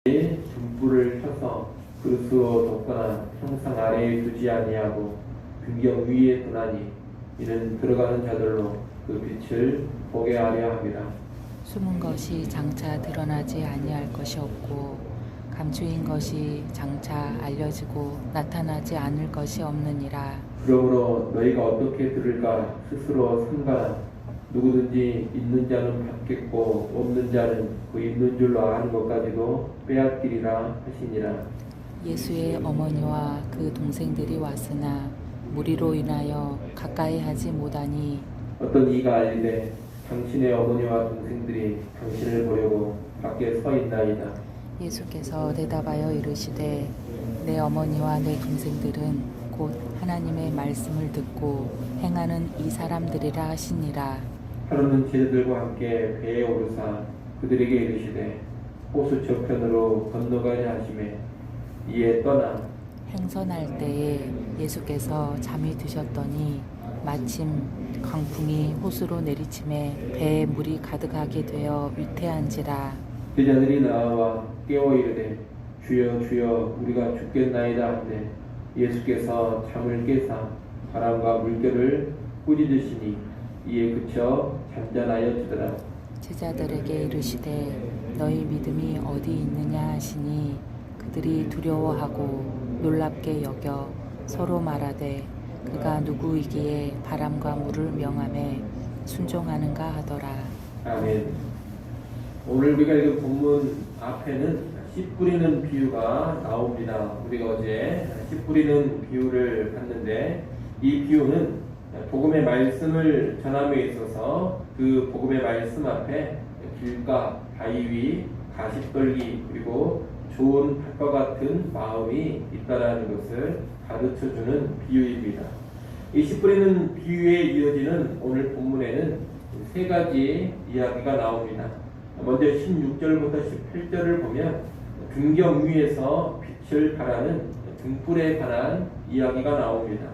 등불을 켜서 그릇으로 덮거나 평상 아래에 두지 아니하고 등경 위에 두나니 이는 들어가는 자들로 그 빛을 보게 하려 함이라. 숨은 것이 장차 드러나지 아니할 것이 없고 감추인 것이 장차 알려지고 나타나지 않을 것이 없느니라. 그러므로 너희가 어떻게 들을까 스스로 삼가라. 누구든지 있는 자는 받겠고 없는 자는 그 있는 줄로 아는 것까지도 빼앗기리라 하시니라. 예수의 어머니와 그 동생들이 왔으나 무리로 인하여 가까이 하지 못하니 어떤 이가 알리되 당신의 어머니와 동생들이 당신을 보려고 밖에 서 있나이다. 예수께서 대답하여 이르시되 내 어머니와 내 동생들은 곧 하나님의 말씀을 듣고 행하는 이 사람들이라 하시니라. 하루는 제자들과 함께 배에 오르사 그들에게 이르시되 호수 저편으로 건너가려 하시매 이에 떠나 행선할 때에 예수께서 잠이 드셨더니 마침 강풍이 호수로 내리침에 배에 물이 가득하게 되어 위태한지라. 제자들이 나와 깨워 이르되 주여 주여 우리가 죽겠나이다 하되 예수께서 잠을 깨사 바람과 물결을 꾸짖으시니 이에 그쳐 잠잠하여지더라. 제자들에게 이르시되 너희 믿음이 어디 있느냐 하시니 그들이 두려워하고 놀랍게 여겨 서로 말하되 그가 누구이기에 바람과 물을 명하매 순종하는가 하더라. 아멘. 오늘 우리가 읽은 본문 앞에는 씨 뿌리는 비유가 나옵니다. 우리가 어제 씨 뿌리는 비유를 봤는데 이 비유는 복음의 말씀을 전함에 있어서 그 복음의 말씀 앞에 길가, 바위 위, 가시떨기 그리고 좋은 밭과 같은 마음이 있다라는 것을 가르쳐주는 비유입니다. 이 씨 뿌리는 비유에 이어지는 오늘 본문에는 세 가지 이야기가 나옵니다. 먼저 16절부터 18절을 보면 등경 위에서 빛을 발하는 등불에 관한 이야기가 나옵니다.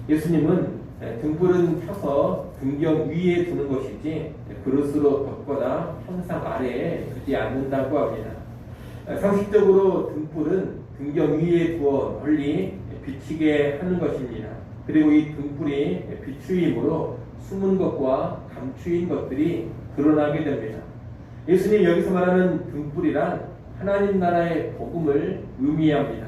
예수님은 등불은 켜서 등경 위에 두는 것이지 그릇으로 덮거나 평상 아래에 두지 않는다고 합니다. 상식적으로 등불은 등경 위에 두어 널리 비치게 하는 것입니다. 그리고 이 등불이 비추임으로 숨은 것과 감추인 것들이 드러나게 됩니다. 예수님 여기서 말하는 등불이란 하나님 나라의 복음을 의미합니다.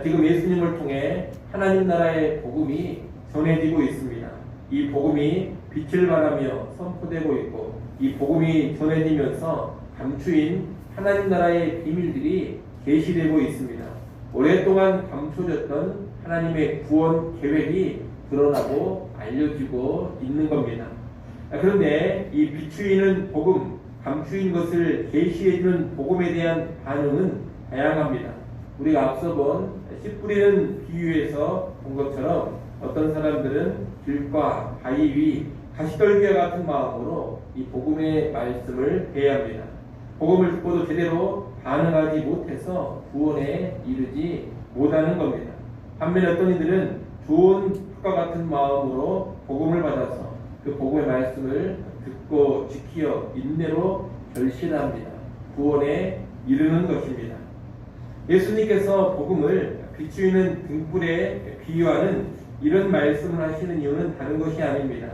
지금 예수님을 통해 하나님 나라의 복음이 전해지고 있습니다. 이 복음이 빛을 발하며 선포되고 있고 이 복음이 전해지면서 감추인 하나님 나라의 비밀들이 계시되고 있습니다. 오랫동안 감춰졌던 하나님의 구원 계획이 드러나고 알려지고 있는 겁니다. 그런데 이 비추이는 복음, 감추인 것을 계시해주는 복음에 대한 반응은 다양합니다. 우리가 앞서 본 씨 뿌리는 비유에서 본 것처럼 어떤 사람들은 길과 바위 위, 가시떨기와 같은 마음으로 이 복음의 말씀을 대합니다. 복음을 듣고도 제대로 반응하지 못해서 구원에 이르지 못하는 겁니다. 반면에 어떤 이들은 좋은 흙과 같은 마음으로 복음을 받아서 그 복음의 말씀을 듣고 지키어 인내로 결실합니다. 구원에 이르는 것입니다. 예수님께서 복음을 비추이는 등불에 비유하는 이런 말씀을 하시는 이유는 다른 것이 아닙니다.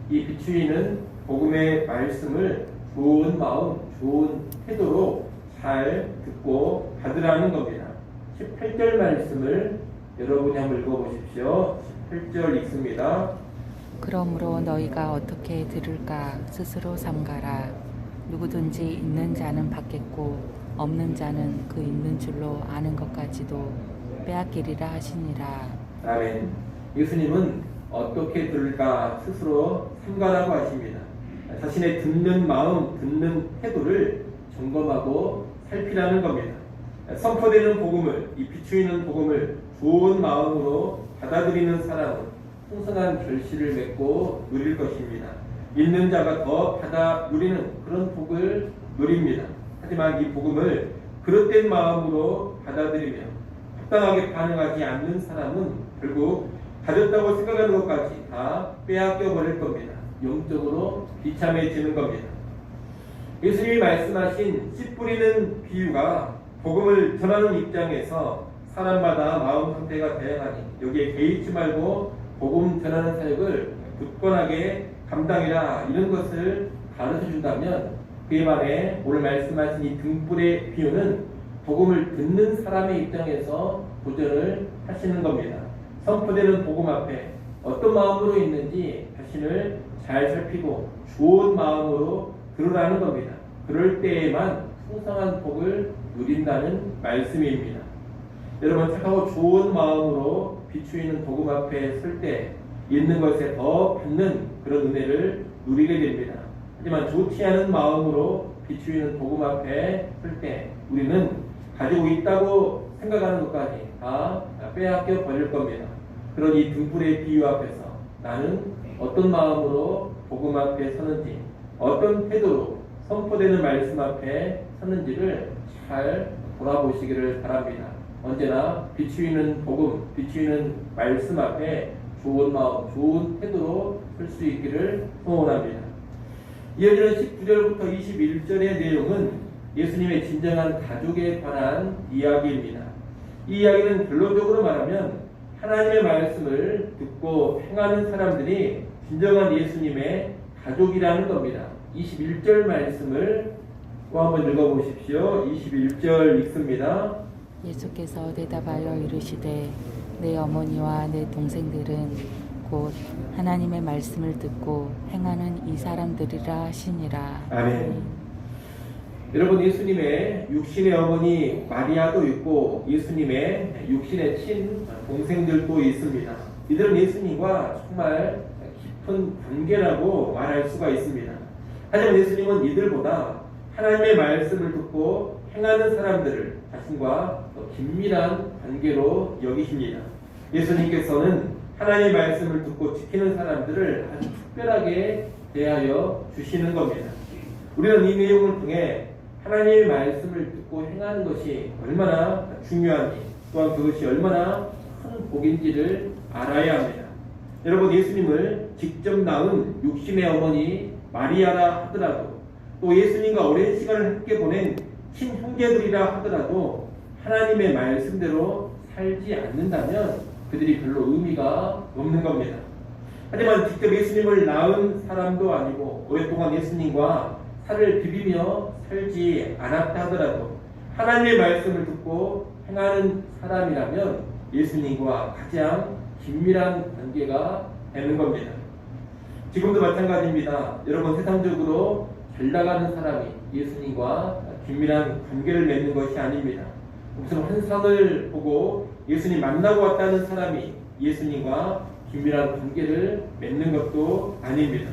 이 비추이는 복음의 말씀을 좋은 마음, 좋은 태도로 잘 듣고 받으라는 겁니다. 18절 말씀을 여러분이 한번 읽어보십시오. 18절 읽습니다. 그러므로 너희가 어떻게 들을까 스스로 삼가라. 누구든지 있는 자는 받겠고 없는 자는 그 있는 줄로 아는 것까지도 빼앗기리라 하시니라. 아멘. 예수님은 어떻게 들을까 스스로 삼가라고 하십니다. 자신의 듣는 마음, 듣는 태도를 점검하고 살피라는 겁니다. 선포되는 복음을, 이 비추이는 복음을 좋은 마음으로 받아들이는 사람은 풍성한 결실을 맺고 누릴 것입니다. 믿는 자가 더 받아 누리는 그런 복을 누립니다. 하지만 이 복음을 그릇된 마음으로 받아들이며 합당하게 반응하지 않는 사람은 결국 가졌다고 생각하는 것까지 다 빼앗겨 버릴 겁니다. 영적으로 비참해지는 겁니다. 예수님이 말씀하신 씨 뿌리는 비유가 복음을 전하는 입장에서 사람마다 마음 상태가 다양하니 여기에 개의치 말고 복음 전하는 사역을 굳건하게 감당이라 이런 것을 가르쳐 준다면 그에 반해 오늘 말씀하신 이 등불의 비유는 복음을 듣는 사람의 입장에서 도전을 하시는 겁니다. 선포되는 복음 앞에 어떤 마음으로 있는지 자신을 잘 살피고 좋은 마음으로 들으라는 겁니다. 그럴 때에만 풍성한 복을 누린다는 말씀입니다. 여러분 착하고 좋은 마음으로 비추이는 복음 앞에 설 때 있는 것에 더 받는 그런 은혜를 누리게 됩니다. 하지만 좋지 않은 마음으로 비추이는 복음 앞에 설 때 우리는 가지고 있다고 생각하는 것까지 다 빼앗겨 버릴 겁니다. 그런 이 등불의 비유 앞에서 나는 어떤 마음으로 복음 앞에 서는지 어떤 태도로 선포되는 말씀 앞에 섰는지를 잘 돌아보시기를 바랍니다. 언제나 비추이는 복음, 비추이는 말씀 앞에 좋은 마음, 좋은 태도로 설 수 있기를 소원합니다. 이어지는 19절부터 21절의 내용은 예수님의 진정한 가족에 관한 이야기입니다. 이 이야기는 결론적으로 말하면 하나님의 말씀을 듣고 행하는 사람들이 진정한 예수님의 가족이라는 겁니다. 21절 말씀을 또 한번 읽어보십시오. 21절 읽습니다. 예수께서 대답하여 이르시되 내 어머니와 내 동생들은 곧 하나님의 말씀을 듣고 행하는 이 사람들이라 하시니라. 아멘. 여러분 예수님의 육신의 어머니 마리아도 있고 예수님의 육신의 친 동생들도 있습니다. 이들은 예수님과 정말 깊은 관계라고 말할 수가 있습니다. 하지만 예수님은 이들보다 하나님의 말씀을 듣고 행하는 사람들을 자신과 더 긴밀한 관계로 여기십니다. 예수님께서는 하나님의 말씀을 듣고 지키는 사람들을 아주 특별하게 대하여 주시는 겁니다. 우리는 이 내용을 통해 하나님의 말씀을 듣고 행하는 것이 얼마나 중요한지 또한 그것이 얼마나 큰 복인지를 알아야 합니다. 여러분 예수님을 직접 낳은 육신의 어머니 마리아라 하더라도 또 예수님과 오랜 시간을 함께 보낸 친형제들이라 하더라도 하나님의 말씀대로 살지 않는다면 그들이 별로 의미가 없는 겁니다. 하지만 직접 예수님을 낳은 사람도 아니고 오랫동안 예수님과 살을 비비며 살지 않았다 하더라도 하나님의 말씀을 듣고 행하는 사람이라면 예수님과 가장 긴밀한 관계가 되는 겁니다. 지금도 마찬가지입니다. 여러분 세상적으로 잘 나가는 사람이 예수님과 긴밀한 관계를 맺는 것이 아닙니다. 무슨 환상을 보고 예수님 만나고 왔다는 사람이 예수님과 긴밀한 관계를 맺는 것도 아닙니다.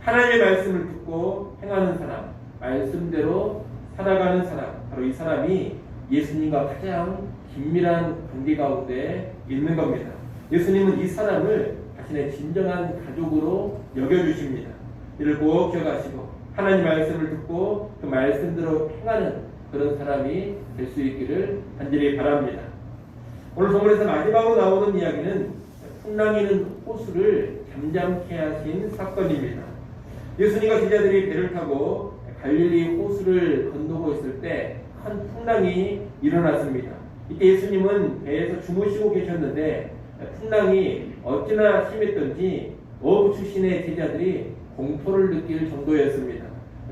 하나님의 말씀을 듣고 행하는 사람, 말씀대로 살아가는 사람, 바로 이 사람이 예수님과 가장 긴밀한 관계 가운데 있는 겁니다. 예수님은 이 사람을 자신의 진정한 가족으로 여겨주십니다. 이를 꼭 기억하시고 하나님 말씀을 듣고 그 말씀대로 행하는 그런 사람이 될 수 있기를 간절히 바랍니다. 오늘 본문에서 마지막으로 나오는 이야기는 풍랑이는 호수를 잠잠케 하신 사건입니다. 예수님과 제자들이 배를 타고 갈릴리 호수를 건너고 있을 때 큰 풍랑이 일어났습니다. 이때 예수님은 배에서 주무시고 계셨는데 풍랑이 어찌나 심했던지 어부 출신의 제자들이 공포를 느낄 정도였습니다.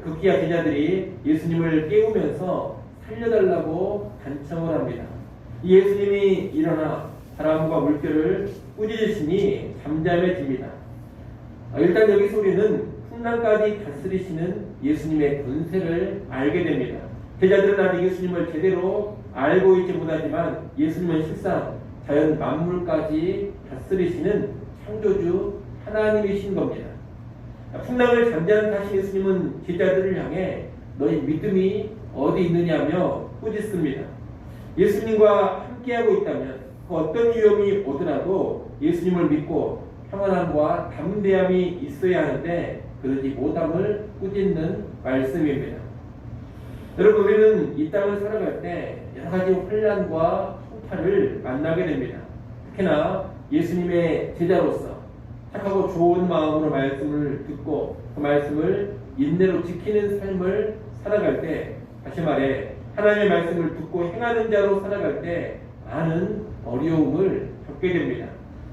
급기야 제자들이 예수님을 깨우면서 살려달라고 간청을 합니다. 예수님이 일어나 바람과 물결을 꾸짖으시니 잠잠해집니다. 일단 여기서 우리는 풍랑까지 다스리시는 예수님의 권세를 알게 됩니다. 제자들은 아직 예수님을 제대로 알고 있지 못하지만 예수님은 실상 자연 만물까지 다스리시는 창조주 하나님이신 겁니다. 풍랑을 잠잠하신 예수님은 제자들을 향해 너희 믿음이 어디 있느냐며 꾸짖습니다. 예수님과 함께하고 있다면 그 어떤 위험이 오더라도 예수님을 믿고 평안함과 담대함이 있어야 하는데 그러지 못함을 꾸짖는 말씀입니다. 여러분 우리는 이 땅을 살아갈 때 여러 가지 혼란과 풍파를 만나게 됩니다. 특히나 예수님의 제자로서 착하고 좋은 마음으로 말씀을 듣고 그 말씀을 인내로 지키는 삶을 살아갈 때 다시 말해 하나님의 말씀을 듣고 행하는 자로 살아갈 때 많은 어려움을 겪게 됩니다.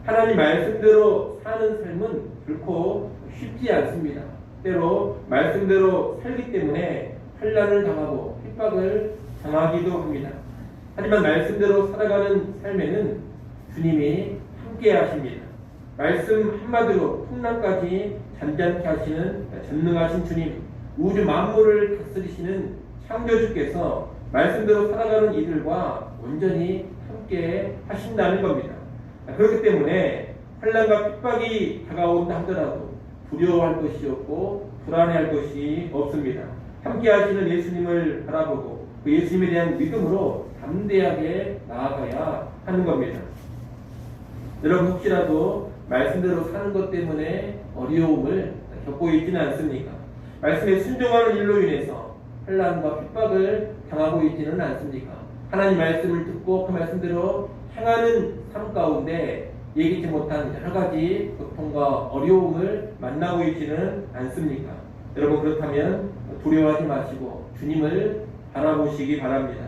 하나님 말씀대로 사는 삶은 결코 쉽지 않습니다. 때로 말씀대로 살기 때문에 환난을 당하고 핍박을 당하기도 합니다. 하지만 말씀대로 살아가는 삶에는 주님이 함께 하십니다. 말씀 한마디로 풍랑까지 잔잔케 하시는 전능하신 주님, 우주 만물을 다스리시는 창조주께서 말씀대로 살아가는 이들과 온전히 함께 하신다는 겁니다. 그렇기 때문에 환난과 핍박이 다가온다 하더라도 두려워할 것이 없고 불안해할 것이 없습니다. 함께 하시는 예수님을 바라보고 그 예수님에 대한 믿음으로 담대하게 나아가야 하는 겁니다. 여러분 혹시라도 말씀대로 사는 것 때문에 어려움을 겪고 있지는 않습니까? 말씀에 순종하는 일로 인해서 환난과 핍박을 당하고 있지는 않습니까? 하나님 말씀을 듣고 그 말씀대로 행하는 삶 가운데 예기치 못한 여러 가지 고통과 어려움을 만나고 있지는 않습니까? 여러분 그렇다면 두려워하지 마시고 주님을 바라보시기 바랍니다.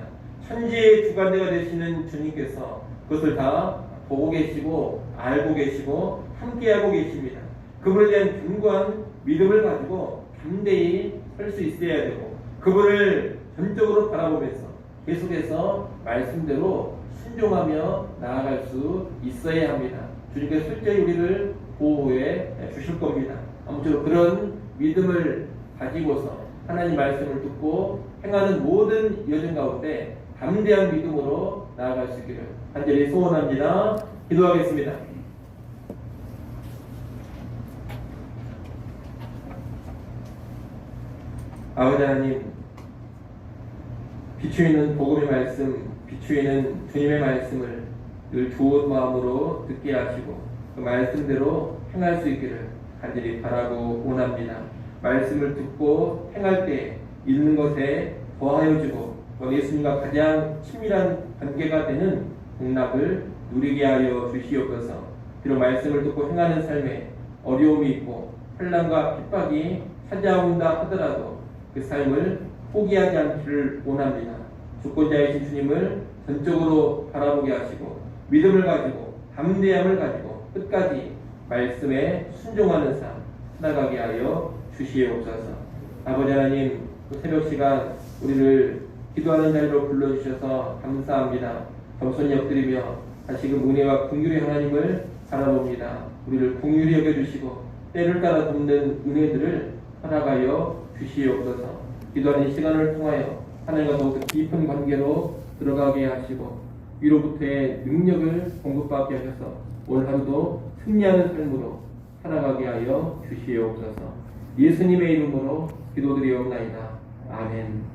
천지의 주관자가 되시는 주님께서 그것을 다 보고 계시고 알고 계시고 함께하고 계십니다. 그분에 대한 견고한 믿음을 가지고 담대히 설 수 있어야 되고 그분을 전적으로 바라보면서 계속해서 말씀대로 순종하며 나아갈 수 있어야 합니다. 주님께서 실제로 우리를 보호해 주실 겁니다. 아무쪼록 그런 믿음을 가지고서 하나님 말씀을 듣고 행하는 모든 여정 가운데 담대한 믿음으로 나아갈 수 있기를 간절히 소원합니다. 기도하겠습니다. 아버지 하나님, 비추이는 복음의 말씀, 비추이는 주님의 말씀을 늘 좋은 마음으로 듣게 하시고 그 말씀대로 행할 수 있기를 간절히 바라고 원합니다. 말씀을 듣고 행할 때 읽는 것에 더하여 주고 또 예수님과 가장 친밀한 관계가 되는 복락을 누리게 하여 주시옵소서. 비록 말씀을 듣고 행하는 삶에 어려움이 있고 환난과 핍박이 찾아온다 하더라도 그 삶을 포기하지 않기를 원합니다. 주권자이신 주님을 전적으로 바라보게 하시고 믿음을 가지고 담대함을 가지고 끝까지 말씀에 순종하는 삶 살아가게 하여 주시옵소서. 아버지 하나님, 그 새벽 시간 우리를 기도하는 자리로 불러주셔서 감사합니다. 겸손히 엎드리며 다시금 은혜와 긍휼의 하나님을 바라봅니다. 우리를 긍휼히 여겨주시고 때를 따라 돕는 은혜들을 허락하여 주시옵소서. 기도하는 시간을 통하여 하나님과 더욱 깊은 관계로 들어가게 하시고 위로부터의 능력을 공급받게 하셔서 오늘 하루도 승리하는 삶으로 살아가게 하여 주시옵소서. 예수님의 이름으로 기도드리옵나이다. 아멘.